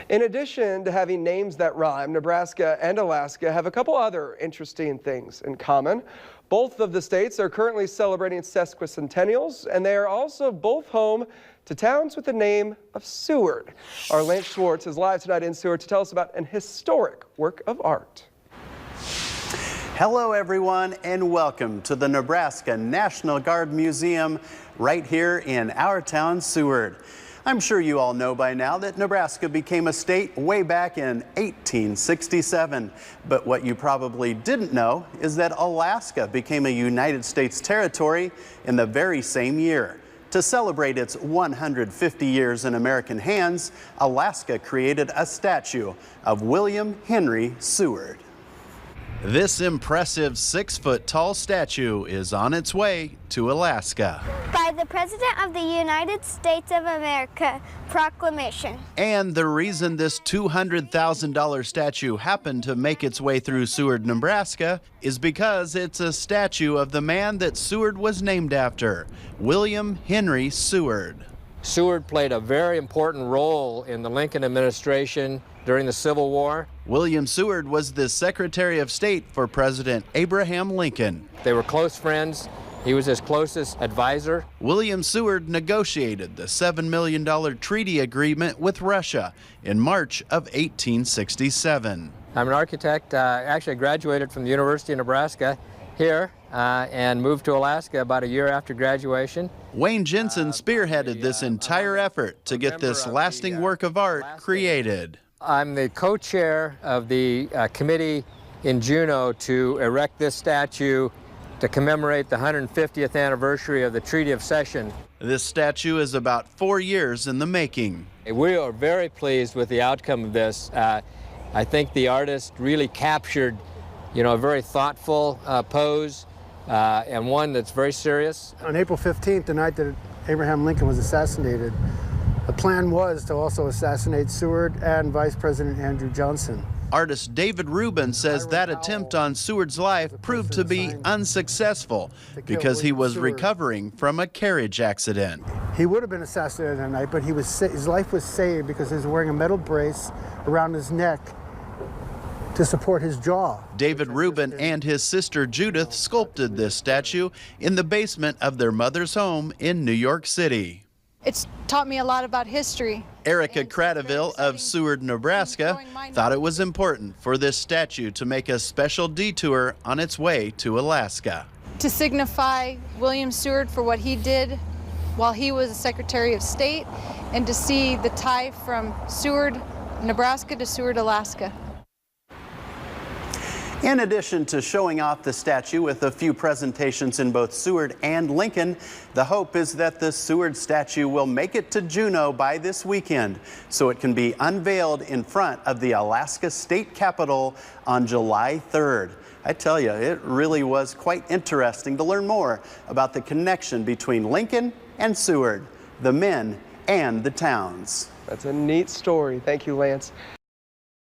In addition to having names that rhyme, Nebraska and Alaska have a couple other interesting things in common. Both of the states are currently celebrating sesquicentennials, and they are also both home to towns with the name of Seward. Our Lance Schwartz is live tonight in Seward to tell us about an historic work of art. Hello everyone, and welcome to the Nebraska National Guard Museum right here in our town, Seward. I'm sure you all know by now that Nebraska became a state way back in 1867. But what you probably didn't know is that Alaska became a United States territory in the very same year. To celebrate its 150 years in American hands, Alaska created a statue of William Henry Seward. This impressive 6-foot-tall statue is on its way to Alaska. By the President of the United States of America proclamation. And the reason this $200,000 statue happened to make its way through Seward, Nebraska is because it's a statue of the man that Seward was named after, William Henry Seward. Seward played a very important role in the Lincoln administration during the Civil War. William Seward was the Secretary of State for President Abraham Lincoln. They were close friends. He was his closest advisor. William Seward negotiated the $7 million treaty agreement with Russia in March of 1867. I'm an architect. Actually graduated from the University of Nebraska here and moved to Alaska about a year after graduation. Wayne Jensen spearheaded this entire effort to get this lasting work of art created. I'm the co-chair of the committee in Juneau to erect this statue to commemorate the 150th anniversary of the Treaty of Cession. This statue is about 4 years in the making. We are very pleased with the outcome of this. I think the artist really captured, a very thoughtful pose and one that's very serious. On April 15th, the night that Abraham Lincoln was assassinated, the plan was to also assassinate Seward and Vice President Andrew Johnson. Artist David Rubin says that attempt on Seward's life proved to be unsuccessful because he was recovering from a carriage accident. He would have been assassinated that night, but his life was saved because he was wearing a metal brace around his neck to support his jaw. David Rubin and his sister Judith sculpted this statue in the basement of their mother's home in New York City. It's taught me a lot about history. Erica Cradaville of Seward, Nebraska, thought it was important for this statue to make a special detour on its way to Alaska. To signify William Seward for what he did while he was Secretary of State, and to see the tie from Seward, Nebraska to Seward, Alaska. In addition to showing off the statue with a few presentations in both Seward and Lincoln, the hope is that the Seward statue will make it to Juneau by this weekend so it can be unveiled in front of the Alaska State Capitol on July 3rd. I tell you, it really was quite interesting to learn more about the connection between Lincoln and Seward, the men and the towns. That's a neat story. Thank you, Lance.